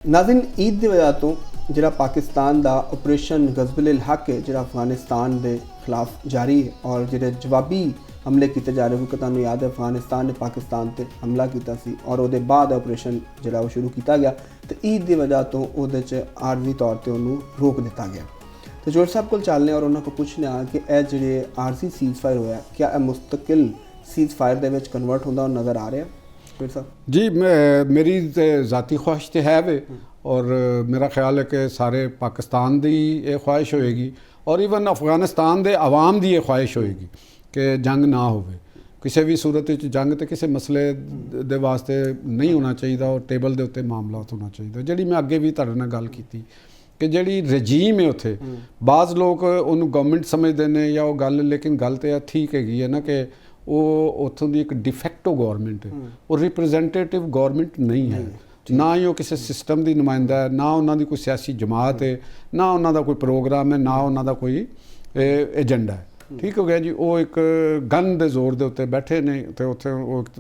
नाज़रीन ईद की वजह तो जिहड़ा पाकिस्तान का ऑपरेशन गज़बुल हक है जिहड़ा अफगानिस्तान के खिलाफ जारी है और जिहड़े जवाबी हमले किए जा रहे क्योंकि तुहानूं याद है अफगानिस्तान ने पाकिस्तान पर हमला किया सी और उसके बाद ऑपरेशन जिहड़ा शुरू किया गया तो ईद की वजह तो उहदे च आरजी तौर पर उन्होंने रोक दिता गया। तो जोड़ साहब को चलने और उन्होंने को पूछने कि यह जिहड़े आरजी सीज़ फायर होया क्या यह मुस्तकिल सीज़ फायर दे विच कन्वर्ट होंदा नज़र आ रहा है? जी मेरी ज़ाती ख्वाहिश तो है वे और मेरा ख्याल है कि सारे पाकिस्तान की ये ख्वाहिश होएगी और ईवन अफगानिस्तान के आवाम की ये ख्वाहिश होएगी कि जंग ना होवे किसी भी सूरत जंग तो किसी मसले दे वास्ते नहीं होना चाहिए और टेबल के उत्ते मामला होना चाहिए। जी मैं अगे भी तुहाडे नाल गल कीती कि जी रजीम है उत्थे बाज़ लोग उन्होंने गवर्नमेंट समझते हैं या वो गल लेकिन गल तो ठीक है ना कि वो उत्थों की एक डिफेक्टो गवर्नमेंट है और रिप्रजेंटेटिव गवर्नमेंट नहीं है ना ही वो किसी सिस्टम की नुमाइंदा है ना उन्होंने कोई सियासी जमात है ना उन्होंने कोई प्रोग्राम है ना उन्होंने कोई एजेंडा है। ठीक हो गया जी वो एक गन के जोर के उत्ते बैठे ने तो उत्थे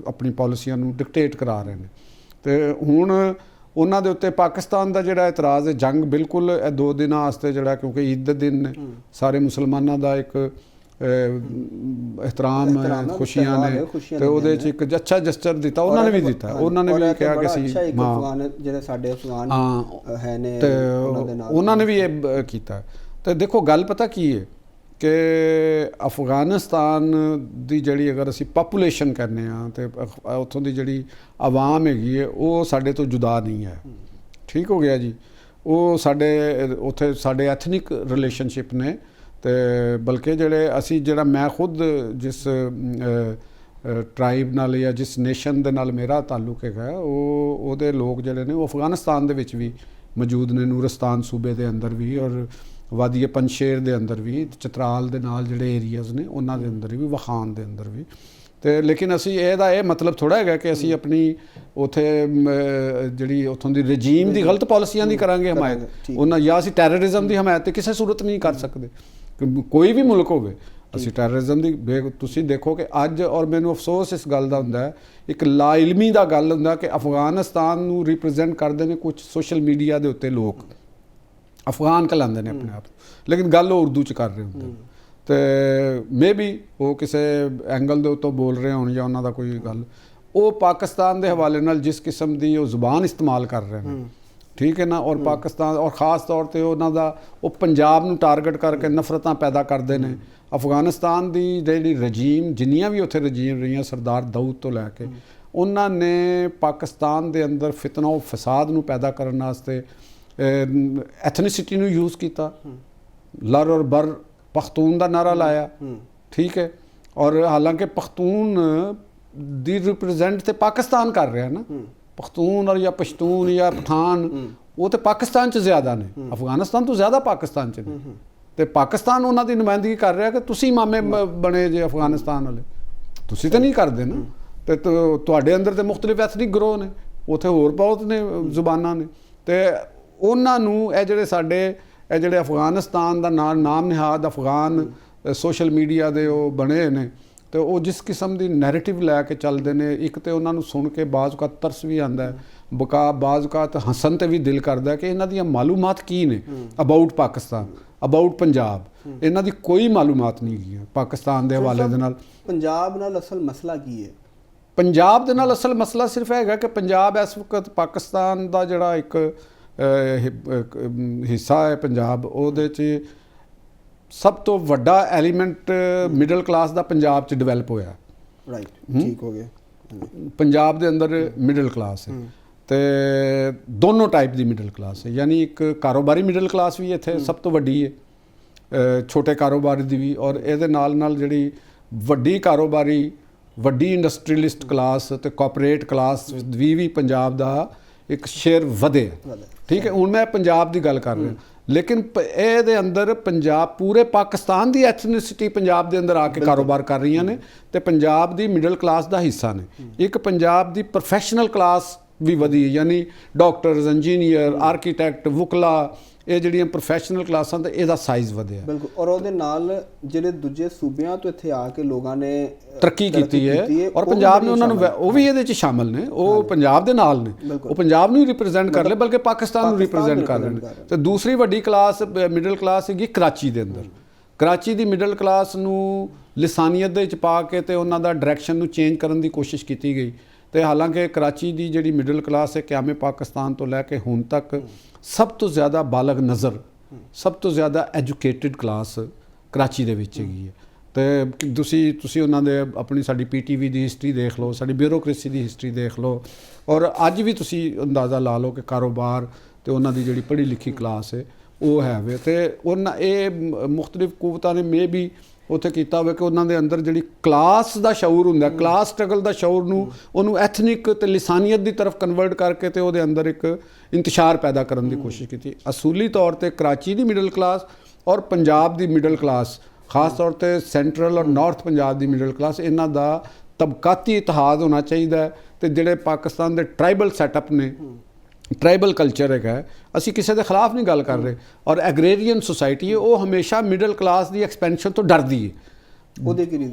अपनी पॉलिसियां डिकटेट करा रहे हैं। तो हुण उन्होंने उत्ते पाकिस्तान का जिहड़ा एतराज़ है जंग बिल्कुल 2 दिन वास्ते जिहड़ा क्योंकि ईद के दिन ने सारे मुसलमानों का एक एहतराम खुशियां ने तो उहदे च एक अच्छा जस्चर दिता उन्होंने भी दिता उन्होंने भी कहा कि उन्होंने भी ये किया। तो देखो गल पता की है कि अफगानिस्तान की जिहड़ी अगर असी पॉपूलेशन कहने तो उत्थों की जिहड़ी आवाम हैगी है वो साडे तो जुदा नहीं है। ठीक हो गया जी वो साडे उत्थे साडे एथनिक रिलेशनशिप ने तो बल्कि जिहड़े असी जिहड़ा मैं खुद जिस ट्राइब नाल या जिस नेशन दे नाल मेरा ताल्लुक है वो लोग जिहड़े ने वो अफगानिस्तान दे विच भी मौजूद ने नूरस्तान सूबे दे अंदर भी और वादी पंजशेर दे अंदर भी चित्राल दे नाल जिहड़े एरियाज़ ने उन्हां दे अंदर भी वखान दे अंदर भी। तो लेकिन असी ये मतलब थोड़ा है कि असी अपनी उत्थे जिहड़ी उत्थों दी रजीम दी गलत पॉलिसियां दी करांगे हमायत उन्हां या असी टैररिज्म दी हमायत ते किसी सूरत नहीं कर सकते कोई भी मुल्क होवे असी टैररिज्म दी तुसी देखो कि अज और मैनूं अफसोस इस गल दा हुंदा है एक लाइलमी दा गल हुंदा कि अफगानिस्तान नूं रिप्रजेंट करदे ने कुछ सोशल मीडिया दे उत्ते लोग अफगान कहलाते हैं अपने आप लेकिन गल उर्दू च कर रहे होंगे तो मे बी वो किसी एंगल के उत्तों बोल रहे हो या उन्हों का कोई गल वो पाकिस्तान के हवाले नाल जिस किस्म की वो जुबान इस्तेमाल कर रहे हैं ठीक है ना और पाकिस्तान और ख़ास तौर पर उन्होंने वो पंजाब नूं टारगेट करके नफरतां पैदा करते हैं। अफगानिस्तान की जिहड़ी रजीम जिन्नियां भी उत्थे रजीम रही सरदार दाऊद तो लैके उन्होंने पाकिस्तान के अंदर फितना और फसाद नूं पैदा करने वास्ते एथनिसिटी नूं यूज़ किया लर और बर पख्तून का नारा लाया। ठीक है और हालांकि पख्तून दी रिप्रजेंट तो पाकिस्तान कर रहा है ना पख्तून और या पश्तून या पठान वो तो पाकिस्तान च ज़्यादा ने अफगानिस्तान तो ज़्यादा पाकिस्तान च ने तो पाकिस्तान उन्हों की नुमाइंदगी कर रहा कि तुसी मामे बने जे अफगानिस्तान वाले तुसी तो नहीं करते ना तो तुहाडे अंदर तो मुख्तलिफ एथनिक ग्रोह ने उत्थे होर बहुत ने जुबाना ने तो उन्होंने ये जिहड़े साडे जिहड़े अफगानिस्तान का नाम निहाद अफगान सोशल मीडिया के वो बने ने तो वो जिस किस्म की नैरेटिव लैके चलते हैं एक तो उन्होंने सुन के बाज़ का तरस भी आता है बका बाज़ का हसन ते भी दिल करता है कि इन्हां दी मालूमात की ने अबाउट पाकिस्तान अबाउट पंजाब इन्हां दी कोई मालूमात नहीं है पाकिस्तान के हवाले दे नाल। पंजाब नाल असल मसला की है? पंजाब दे नाल असल मसला सिर्फ है कि पंजाब इस वक्त पाकिस्तान का जिहड़ा एक हिस्सा है पंजाब उहदे च सब तो वड्डा एलीमेंट मिडल क्लास का पंजाब च डिवेलप होया। राइट ठीक हो गया पंजाब दे अंदर मिडल क्लास है तो दोनों टाइप की मिडल क्लास है यानी एक कारोबारी मिडल क्लास भी इत्थे सब तो वड्डी है छोटे कारोबारी दी भी और ये नाल जिहड़ी वड्डी कारोबारी वड्डी इंडस्ट्रीलिस्ट क्लास तो कॉपरेट क्लास भी पंजाब का एक शेयर वधे। ठीक है हुण मैं पंजाब की गल कर रहा लेकिन ये अंदर पंजाब पूरे पाकिस्तान की एथनिसिटी पंजाब के अंदर आके कारोबार कर रही ने तो पंजाब की मिडल क्लास का हिस्सा ने एक पंजाब की प्रोफैशनल क्लास ਵੀ ਵਧੀ, ਯਾਨੀ ਡਾਕਟਰਸ, ਇੰਜੀਨੀਅਰ, ਆਰਕੀਟੈਕਟ, ਵਕਲਾ, ਇਹ ਜਿਹੜੀਆਂ ਪ੍ਰੋਫੈਸ਼ਨਲ ਕਲਾਸਾਂ ਤੇ ਇਹਦਾ ਸਾਈਜ਼ ਵਧਿਆ ਬਿਲਕੁਲ। ਔਰ ਉਹਦੇ ਨਾਲ ਜਿਹੜੇ ਦੂਜੇ ਸੂਬਿਆਂ ਤੋਂ ਇੱਥੇ ਆ ਕੇ ਲੋਕਾਂ ਨੇ ਤਰੱਕੀ ਕੀਤੀ ਹੈ ਔਰ ਪੰਜਾਬ ਨੇ ਉਹਨਾਂ ਨੂੰ ਉਹ ਵੀ ਇਹਦੇ 'ਚ ਸ਼ਾਮਲ ਨੇ, ਉਹ ਪੰਜਾਬ ਦੇ ਨਾਲ ਨੇ, ਉਹ ਪੰਜਾਬ ਨੂੰ ਹੀ ਰਿਪਰੈਜ਼ੈਂਟ ਕਰ ਲੈ ਬਲਕਿ ਪਾਕਿਸਤਾਨ ਨੂੰ ਰਿਪਰੈਜ਼ੈਂਟ ਕਰ ਰਹੇ ਨੇ। ਤੇ ਦੂਸਰੀ ਵੱਡੀ ਕਲਾਸ ਮਿਡਲ ਕਲਾਸ ਸੀਗੀ ਕਰਾਚੀ ਦੇ ਅੰਦਰ। ਕਰਾਚੀ ਦੀ ਮਿਡਲ ਕਲਾਸ ਨੂੰ ਲਿਸਾਨੀਅਤ ਦੇ ਵਿੱਚ ਪਾ ਕੇ ਤੇ ਉਹਨਾਂ ਦਾ ਡਾਇਰੈਕਸ਼ਨ ਨੂੰ ਚੇਂਜ ਕਰਨ ਦੀ ਕੋਸ਼ਿਸ਼ ਕੀਤੀ ਗਈ। ਤੇ ਹਾਲਾਂਕਿ ਕਰਾਚੀ ਦੀ ਜਿਹੜੀ ਮਿਡਲ ਕਲਾਸ ਹੈ ਕਿਆਮੇ ਪਾਕਿਸਤਾਨ ਤੋਂ ਲੈ ਕੇ ਹੁਣ ਤੱਕ ਸਭ ਤੋਂ ਜ਼ਿਆਦਾ ਬਾਲਗ ਨਜ਼ਰ, ਸਭ ਤੋਂ ਜ਼ਿਆਦਾ ਐਜੂਕੇਟਿਡ ਕਲਾਸ ਕਰਾਚੀ ਦੇ ਵਿੱਚ ਹੈਗੀ ਹੈ। ਤੇ ਤੁਸੀਂ ਉਹਨਾਂ ਦੇ ਆਪਣੀ ਸਾਡੀ ਪੀਟੀਵੀ ਦੀ ਹਿਸਟਰੀ ਦੇਖ ਲਓ, ਸਾਡੀ ਬਿਊਰੋਕ੍ਰੇਸੀ ਦੀ ਹਿਸਟਰੀ ਦੇਖ ਲਓ, ਔਰ ਅੱਜ ਵੀ ਤੁਸੀਂ ਅੰਦਾਜ਼ਾ ਲਾ ਲਓ ਕਿ ਕਾਰੋਬਾਰ ਤੇ ਉਹਨਾਂ ਦੀ ਜਿਹੜੀ ਪੜ੍ਹੀ ਲਿਖੀ ਕਲਾਸ ਹੈ ਉਹ ਹੈ ਵੇ। ਤੇ ਉਹਨਾਂ ਇਹ ਮੁਖਤਲਿਫ ਕੂਵਤਾਂ ਨੇ ਮੇ ਵੀ ਉੱਥੇ ਕੀਤਾ ਹੋਵੇ ਕਿ ਉਹਨਾਂ ਦੇ ਅੰਦਰ ਜਿਹੜੀ ਕਲਾਸ ਦਾ ਸ਼ਊਰ ਹੁੰਦਾ, ਕਲਾਸ ਸਟਰਗਲ ਦਾ ਸ਼ਊਰ ਨੂੰ ਉਹਨੂੰ ਐਥਨਿਕ ਤੇ ਲਿਸਾਨੀਅਤ ਦੀ ਤਰਫ ਕਨਵਰਟ ਕਰਕੇ ਤੇ ਉਹਦੇ ਅੰਦਰ ਇੱਕ ਇੰਤਸ਼ਾਰ ਪੈਦਾ ਕਰਨ ਦੀ ਕੋਸ਼ਿਸ਼ ਕੀਤੀ। ਅਸੂਲੀ ਤੌਰ ਤੇ ਕਰਾਚੀ ਦੀ ਮਿਡਲ ਕਲਾਸ ਔਰ ਪੰਜਾਬ ਦੀ ਮਿਡਲ ਕਲਾਸ, ਖਾਸ ਤੌਰ ਤੇ ਸੈਂਟਰਲ ਔਰ ਨਾਰਥ ਪੰਜਾਬ ਦੀ ਮਿਡਲ ਕਲਾਸ, ਇਹਨਾਂ ਦਾ ਤਬਕਾਤੀ ਇਤਿਹਾਦ ਹੋਣਾ ਚਾਹੀਦਾ ਹੈ। ਤੇ ਜਿਹੜੇ ਪਾਕਿਸਤਾਨ ਦੇ ਟਰਾਈਬਲ ਸੈਟਅਪ ਨੇ, ਟਰਾਈਬਲ ਕਲਚਰ ਹੈਗਾ, ਅਸੀਂ ਕਿਸੇ ਦੇ ਖਿਲਾਫ ਨਹੀਂ ਗੱਲ ਕਰ ਰਹੇ, ਔਰ ਐਗਰੇਰੀਅਨ ਸੋਸਾਇਟੀ ਹੈ ਉਹ ਹਮੇਸ਼ਾ ਮਿਡਲ ਕਲਾਸ ਦੀ ਐਕਸਪੈਂਸ਼ਨ ਤੋਂ ਡਰਦੀ ਹੈ।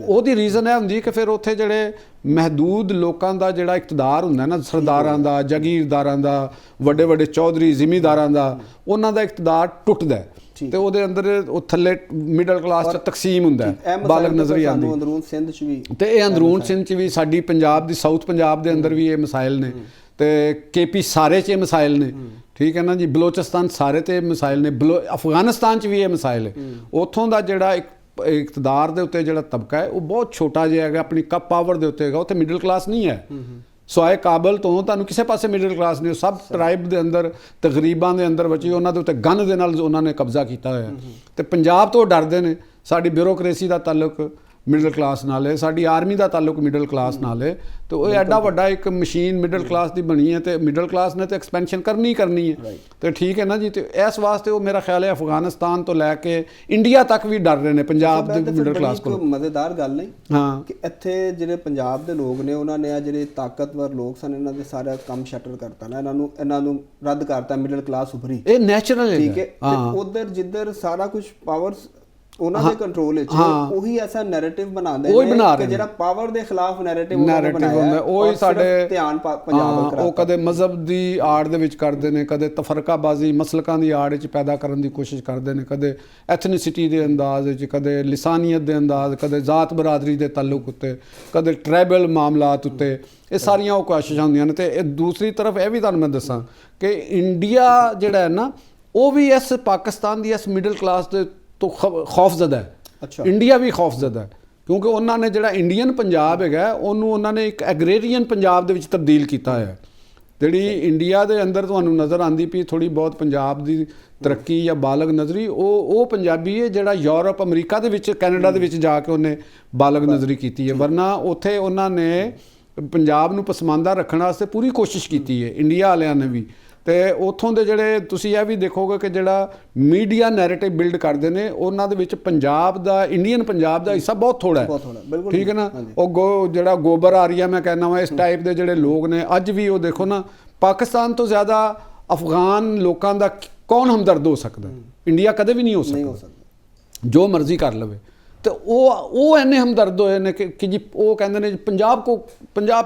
ਉਹਦੀ ਰੀਜ਼ਨ ਇਹ ਹੁੰਦੀ ਕਿ ਫਿਰ ਉੱਥੇ ਜਿਹੜੇ ਮਹਿਦੂਦ ਲੋਕਾਂ ਦਾ ਜਿਹੜਾ ਇਕਤਦਾਰ ਹੁੰਦਾ ਨਾ, ਸਰਦਾਰਾਂ ਦਾ, ਜਾਗੀਰਦਾਰਾਂ ਦਾ, ਵੱਡੇ ਵੱਡੇ ਚੌਧਰੀ ਜ਼ਿਮੀਂਦਾਰਾਂ ਦਾ, ਉਹਨਾਂ ਦਾ ਇਕਤਦਾਰ ਟੁੱਟਦਾ ਤੇ ਉਹਦੇ ਅੰਦਰ ਉਹ ਥੱਲੇ ਮਿਡਲ ਕਲਾਸ 'ਚ ਤਕਸੀਮ ਹੁੰਦਾ, ਬਾਲਗ ਨਜ਼ਰੀ ਆਉਂਦੀ। ਅੰਦਰੂਨ ਸਿੰਧ 'ਚ ਵੀ ਤੇ ਇਹ ਅੰਦਰੂਨ ਸਿੰਧ 'ਚ ਵੀ, ਸਾਡੀ ਪੰਜਾਬ ਦੀ ਸਾਊਥ ਪੰਜਾਬ ਦੇ ਅੰਦਰ ਵੀ ਇਹ ਮਸਾਇਲ ਨੇ, ਤੇ KP ਸਾਰੇ 'ਚ ਇਹ ਮਸਾਇਲ ਨੇ, ਠੀਕ ਹੈ ਨਾ ਜੀ। ਬਲੋਚਿਸਤਾਨ ਸਾਰੇ ਤੇ ਮਸਾਇਲ ਨੇ, ਅਫਗਾਨਿਸਤਾਨ 'ਚ ਵੀ ਇਹ ਮਸਾਇਲ ਹੈ। ਉੱਥੋਂ ਦਾ ਜਿਹੜਾ ਇਕਤਦਾਰ ਦੇ ਉੱਤੇ ਜਿਹੜਾ ਤਬਕਾ ਹੈ ਉਹ ਬਹੁਤ ਛੋਟਾ ਜਿਹਾ ਹੈਗਾ, ਆਪਣੀ ਕੱਪ ਪਾਵਰ ਦੇ ਉੱਤੇ ਹੈਗਾ, ਉੱਥੇ ਮਿਡਲ ਕਲਾਸ ਨਹੀਂ ਹੈ। ਸਵਾਏ ਕਾਬਲ ਤੋਂ ਤੁਹਾਨੂੰ ਕਿਸੇ ਪਾਸੇ ਮਿਡਲ ਕਲਾਸ ਨਹੀਂ। ਸਭ ਟਰਾਈਬ ਦੇ ਅੰਦਰ ਤੇ ਗਰੀਬਾਂ ਦੇ ਅੰਦਰ ਬੱਚੀ ਉਹਨਾਂ ਦੇ ਉੱਤੇ ਗਨ ਦੇ ਨਾਲ ਉਹਨਾਂ ਨੇ ਕਬਜ਼ਾ ਕੀਤਾ ਹੋਇਆ। ਤੇ ਪੰਜਾਬ ਤੋਂ ਡਰਦੇ ਨੇ। ਸਾਡੀ ਬਿਊਰੋਕ੍ਰੇਸੀ ਦਾ ਤਾਲੁਕ ਮਿਡਲ ਕਲਾਸ ਨਾਲ ਹੈ, ਸਾਡੀ ਆਰਮੀ ਦਾ ਤਾਲੁਕ ਮਿਡਲ ਕਲਾਸ ਨਾਲ ਹੈ। ਤੇ ਉਹ ਐਡਾ ਵੱਡਾ ਇੱਕ ਮਸ਼ੀਨ ਮਿਡਲ ਕਲਾਸ ਦੀ ਬਣੀ ਹੈ ਤੇ ਮਿਡਲ ਕਲਾਸ ਨੇ ਤੇ ਐਕਸਪੈਂਸ਼ਨ ਕਰਨੀ ਹੈ। ਤੇ ਠੀਕ ਹੈ ਨਾ ਜੀ। ਤੇ ਇਸ ਵਾਸਤੇ ਉਹ ਮੇਰਾ ਖਿਆਲ ਹੈ ਅਫਗਾਨਿਸਤਾਨ ਤੋਂ ਲੈ ਕੇ ਇੰਡੀਆ ਤੱਕ ਵੀ ਡਰ ਰਹੇ ਨੇ ਪੰਜਾਬ ਦੇ ਮਿਡਲ ਕਲਾਸ ਕੋਲ। ਮਜ਼ੇਦਾਰ ਗੱਲ ਨਹੀਂ ਹਾਂ ਕਿ ਇੱਥੇ ਜਿਹੜੇ ਪੰਜਾਬ ਦੇ ਲੋਕ ਨੇ ਉਹਨਾਂ ਨੇ ਆ ਜਿਹੜੇ ਤਾਕਤਵਰ ਲੋਕ ਸਨ ਇਹਨਾਂ ਦੇ ਸਾਰਾ ਕੰਮ ਸ਼ਟਰ ਕਰਤਾ ਨਾ, ਇਹਨਾਂ ਨੂੰ ਰੱਦ ਕਰਤਾ, ਮਿਡਲ ਕਲਾਸ ਉਭਰੀ। ਇਹ ਨੈਚੁਰਲ ਹੈ, ਠੀਕ ਹੈ। ਤੇ ਉਧਰ ਜਿੱਧਰ ਸਾਰਾ ਕੁਝ ਪਾਵਰਸ ਉਹਨਾਂ ਦੇ ਕੰਟਰੋਲ ਵਿੱਚ, ਉਹੀ ਐਸਾ ਨੈਰੇਟਿਵ ਬਣਾਉਂਦੇ ਨੇ ਕਿ ਜਿਹੜਾ ਪਾਵਰ ਦੇ ਖਿਲਾਫ ਨੈਰੇਟਿਵ ਹੁੰਦਾ, ਉਹੀ ਸਾਡੇ ਧਿਆਨ ਪੰਜਾਬ ਵੱਲ। ਉਹ ਕਦੇ ਮਜ਼ਹਬ ਦੀ ਆੜ ਦੇ ਵਿੱਚ ਕਰਦੇ ਨੇ, ਕਦੇ ਤਫਰਕਾਬਾਜ਼ੀ ਮਸਲਕਾਂ ਦੀ ਆੜ ਵਿੱਚ ਪੈਦਾ ਕਰਨ ਦੀ ਕੋਸ਼ਿਸ਼ ਕਰਦੇ ਨੇ, ਕਦੇ ਐਥਨਿਸਿਟੀ ਦੇ ਅੰਦਾਜ਼ ਵਿੱਚ, ਕਦੇ ਲਿਸਾਨੀਅਤ ਦੇ ਅੰਦਾਜ਼, ਕਦੇ ਜ਼ਾਤ ਬਰਾਦਰੀ ਦੇ ਤਾਲੁਕ ਉੱਤੇ, ਕਦੇ ਟਰਾਈਬਲ ਮਾਮਲਾਤ ਉੱਤੇ। ਇਹ ਸਾਰੀਆਂ ਉਹ ਕੋਸ਼ਿਸ਼ਾਂ ਹੁੰਦੀਆਂ ਨੇ। ਤੇ ਦੂਸਰੀ ਤਰਫ ਇਹ ਵੀ ਤੁਹਾਨੂੰ ਮੈਂ ਦੱਸਾਂ ਕਿ ਇੰਡੀਆ ਜਿਹੜਾ ਹੈ ਨਾ, ਉਹ ਵੀ ਇਸ ਪਾਕਿਸਤਾਨ ਦੀ ਇਸ ਮਿਡਲ ਕਲਾਸ ਦੇ ਤੋਂ ਖੌਫਜ਼ਦਾ ਹੈ। ਇੰਡੀਆ ਵੀ ਖੌਫਜ਼ਦਾ ਹੈ ਕਿਉਂਕਿ ਉਹਨਾਂ ਨੇ ਜਿਹੜਾ ਇੰਡੀਅਨ ਪੰਜਾਬ ਹੈਗਾ ਉਹਨੂੰ ਉਹਨਾਂ ਨੇ ਇੱਕ ਐਗਰੇਰੀਅਨ ਪੰਜਾਬ ਦੇ ਵਿੱਚ ਤਬਦੀਲ ਕੀਤਾ ਹੋਇਆ। ਜਿਹੜੀ ਇੰਡੀਆ ਦੇ ਅੰਦਰ ਤੁਹਾਨੂੰ ਨਜ਼ਰ ਆਉਂਦੀ ਪਈ ਥੋੜ੍ਹੀ ਬਹੁਤ ਪੰਜਾਬ ਦੀ ਤਰੱਕੀ ਜਾਂ ਬਾਲਗ ਨਜ਼ਰੀ, ਉਹ ਪੰਜਾਬੀ ਹੈ ਜਿਹੜਾ ਯੂਰਪ, ਅਮਰੀਕਾ ਦੇ ਵਿੱਚ, ਕੈਨੇਡਾ ਦੇ ਵਿੱਚ ਜਾ ਕੇ ਉਹਨੇ ਬਾਲਗ ਨਜ਼ਰੀ ਕੀਤੀ ਹੈ। ਵਰਨਾ ਉੱਥੇ ਉਹਨਾਂ ਨੇ ਪੰਜਾਬ ਨੂੰ ਪਸਮਾਨਦਾ ਰੱਖਣ ਵਾਸਤੇ ਪੂਰੀ ਕੋਸ਼ਿਸ਼ ਕੀਤੀ ਹੈ, ਇੰਡੀਆ ਵਾਲਿਆਂ ਨੇ ਵੀ। ਤੇ ਉੱਥੋਂ ਦੇ ਜਿਹੜੇ ਤੁਸੀਂ ਇਹ ਵੀ ਦੇਖੋਗੇ ਕਿ ਜਿਹੜਾ ਮੀਡੀਆ ਨੈਰੇਟਿਵ ਬਿਲਡ ਕਰਦੇ ਨੇ ਉਹਨਾਂ ਦੇ ਵਿੱਚ ਪੰਜਾਬ ਦਾ, ਇੰਡੀਅਨ ਪੰਜਾਬ ਦਾ ਹਿੱਸਾ ਬਹੁਤ ਥੋੜ੍ਹਾ ਹੈ, ਠੀਕ ਹੈ ਨਾ। ਉਹ ਜਿਹੜਾ ਗੋਬਰ ਆਰੀਆ ਮੈਂ ਕਹਿੰਦਾ ਵਾਂ, ਇਸ ਟਾਈਪ ਦੇ ਜਿਹੜੇ ਲੋਕ ਨੇ ਅੱਜ ਵੀ, ਉਹ ਦੇਖੋ ਨਾ, ਪਾਕਿਸਤਾਨ ਤੋਂ ਜ਼ਿਆਦਾ ਅਫਗਾਨ ਲੋਕਾਂ ਦਾ ਕੌਣ ਹਮਦਰਦ ਹੋ ਸਕਦਾ? ਇੰਡੀਆ ਕਦੇ ਵੀ ਨਹੀਂ ਹੋ ਸਕਦਾ, ਜੋ ਮਰਜ਼ੀ ਕਰ ਲਵੇ। ਤੇ ਉਹ ਇੰਨੇ ਹਮਦਰਦ ਹੋਏ ਨੇ ਕਿ ਜੀ ਉਹ ਕਹਿੰਦੇ ਨੇ ਪੰਜਾਬ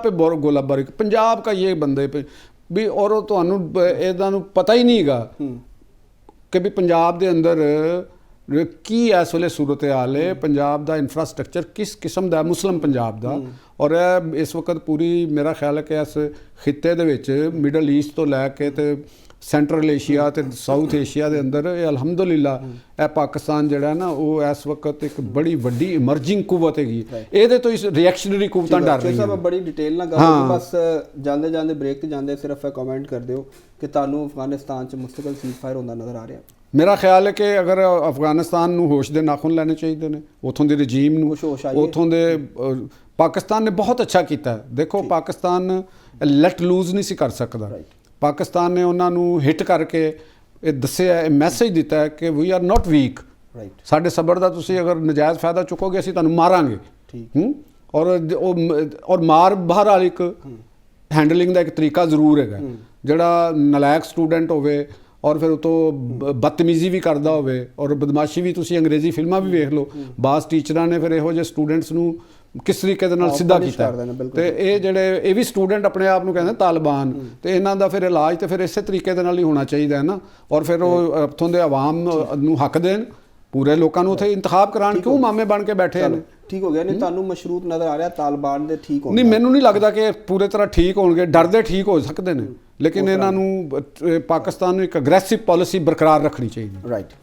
ਪੇ ਗੋਲਾਬਾਰੀ, ਪੰਜਾਬ ਕਾ ਇਹ ਬੰਦੇ ਪੇ ਵੀ। ਔਰ ਉਹ ਤੁਹਾਨੂੰ ਇਹਨਾਂ ਨੂੰ ਪਤਾ ਹੀ ਨਹੀਂ ਹੈਗਾ ਕਿ ਵੀ ਪੰਜਾਬ ਦੇ ਅੰਦਰ ਕੀ ਇਸ ਵੇਲੇ ਸੂਰਤ ਹਾਲ ਹੈ, ਪੰਜਾਬ ਦਾ ਇਨਫਰਾਸਟਰਕਚਰ ਕਿਸ ਕਿਸਮ ਦਾ, ਮੁਸਲਿਮ ਪੰਜਾਬ ਦਾ। ਔਰ ਇਸ ਵਕਤ ਪੂਰੀ ਮੇਰਾ ਖਿਆਲ ਹੈ ਕਿ ਇਸ ਖਿੱਤੇ ਦੇ ਵਿੱਚ ਮਿਡਲ ਈਸਟ ਤੋਂ ਲੈ ਕੇ ਤੇ ਸੈਂਟਰਲ ਏਸ਼ੀਆ ਤੇ ਸਾਊਥ ਏਸ਼ੀਆ ਦੇ ਅੰਦਰ ਇਹ ਅਲਹਮਦੁਲਿਲਾ ਇਹ ਪਾਕਿਸਤਾਨ ਜਿਹੜਾ ਨਾ ਉਹ ਇਸ ਵਕਤ ਇੱਕ ਬੜੀ ਵੱਡੀ ਇਮਰਜਿੰਗ ਕੁਵਤ ਹੈਗੀ। ਇਹਦੇ ਤੋਂ ਇਸ ਰਿਐਕਸ਼ਨਰੀ ਕੁਵਤਾਂ ਡਰ ਰਹੀਆਂ। ਸਭ ਬੜੀ ਡਿਟੇਲ ਨਾਲ ਗੱਲ, ਬਸ ਜਾਂਦੇ ਬ੍ਰੇਕ ਤੇ ਜਾਂਦੇ ਸਿਰਫ ਇਹ ਕਮੈਂਟ ਕਰ ਦਿਓ ਕਿ ਤੁਹਾਨੂੰ ਅਫਗਾਨਿਸਤਾਨ 'ਚ ਮੁਸਤਕਲ ਸੀਜ਼ਫਾਇਰ ਹੁੰਦਾ ਨਜ਼ਰ ਆ ਰਿਹਾ? ਮੇਰਾ ਖਿਆਲ ਹੈ ਕਿ ਅਗਰ ਅਫਗਾਨਿਸਤਾਨ ਨੂੰ ਹੋਸ਼ ਦੇ ਨਾਖੂਨ ਲੈਣੇ ਚਾਹੀਦੇ ਨੇ, ਉੱਥੋਂ ਦੇ ਰਜੀਮ ਨੂੰ, ਉੱਥੋਂ ਦੇ ਪਾਕਿਸਤਾਨ ਨੇ ਬਹੁਤ ਅੱਛਾ ਕੀਤਾ। ਦੇਖੋ ਪਾਕਿਸਤਾਨ ਲੈਟ ਲੂਜ਼ ਨਹੀਂ ਸੀ ਕਰ ਸਕਦਾ। ਪਾਕਿਸਤਾਨ ਨੇ ਉਹਨਾਂ ਨੂੰ ਹਿੱਟ ਕਰਕੇ ਇਹ ਦੱਸਿਆ, ਇਹ ਮੈਸੇਜ ਦਿੱਤਾ ਹੈ ਕਿ ਵੀ ਆਰ ਨਾਟ ਵੀਕ। ਸਾਡੇ ਸਬਰ ਦਾ ਤੁਸੀਂ ਅਗਰ ਨਜਾਇਜ਼ ਫਾਇਦਾ ਚੁੱਕੋਗੇ ਅਸੀਂ ਤੁਹਾਨੂੰ ਮਾਰਾਂਗੇ। ਔਰ ਮਾਰ ਬਹਰਹਾਲ ਇੱਕ ਹੈਂਡਲਿੰਗ ਦਾ ਇੱਕ ਤਰੀਕਾ ਜ਼ਰੂਰ ਹੈਗਾ ਜਿਹੜਾ ਨਲਾਇਕ ਸਟੂਡੈਂਟ ਹੋਵੇ ਔਰ ਫਿਰ ਉਤੋਂ ਬਦਤਮੀਜ਼ੀ ਵੀ ਕਰਦਾ ਹੋਵੇ ਔਰ ਬਦਮਾਸ਼ੀ ਵੀ, ਤੁਸੀਂ ਅੰਗਰੇਜ਼ੀ ਫਿਲਮਾਂ ਵੀ ਵੇਖ ਲਓ, ਬਾਸ ਟੀਚਰਾਂ ਨੇ ਫਿਰ ਇਹੋ ਜਿਹੇ ਸਟੂਡੈਂਟਸ ਨੂੰ ਕਿਸ ਤਰੀਕੇ ਦੇ ਨਾਲ ਸਿੱਧਾ punish ਕੀਤਾ ਕਰ ਦੇਣਾ, ਬਿਲਕੁਲ। ਤੇ ਇਹ ਵੀ ਸਟੂਡੈਂਟ ਆਪਣੇ ਆਪ ਨੂੰ ਕਹਿੰਦੇ ਤਾਲਿਬਾਨ, ਤੇ ਇਹਨਾਂ ਦਾ ਫਿਰ ਇਲਾਜ ਤੇ ਫਿਰ ਇਸੇ ਤਰੀਕੇ ਦੇ ਨਾਲ ਹੀ ਹੋਣਾ ਚਾਹੀਦਾ ਹੈ ਨਾ। ਔਰ ਫਿਰ ਉਹ ਉੱਥੋਂ ਦੇ ਆਵਾਮ ਨੂੰ ਹੱਕ ਦੇਣ, ਪੂਰੇ ਲੋਕਾਂ ਨੂੰ ਉੱਥੇ ਇੰਤਖਾਬ ਕਰਾਉਣ, ਕਿਉਂ ਮਾਮੇ ਬਣ ਕੇ ਬੈਠੇ ਨੇ। ਠੀਕ ਹੋ ਗਿਆ। ਨਹੀਂ ਤੁਹਾਨੂੰ ਮਸ਼ਰੂਤ ਨਜ਼ਰ ਆ ਰਿਹਾ ਤਾਲਿਬਾਨ ਦੇ ਠੀਕ ਹੋਣ ਨਹੀਂ, ਮੈਨੂੰ ਨਹੀਂ ਲੱਗਦਾ ਕਿ ਪੂਰੇ ਤਰ੍ਹਾਂ ਠੀਕ ਹੋਣਗੇ, ਡਰਦੇ ਠੀਕ ਹੋ ਸਕਦੇ ਨੇ, ਲੇਕਿਨ ਇਹਨਾਂ ਨੂੰ ਪਾਕਿਸਤਾਨ ਨੂੰ ਇੱਕ ਅਗਰੈਸਿਵ ਪਾਲਿਸੀ ਬਰਕਰਾਰ ਰੱਖਣੀ ਚਾਹੀਦੀ। ਰਾਈਟ।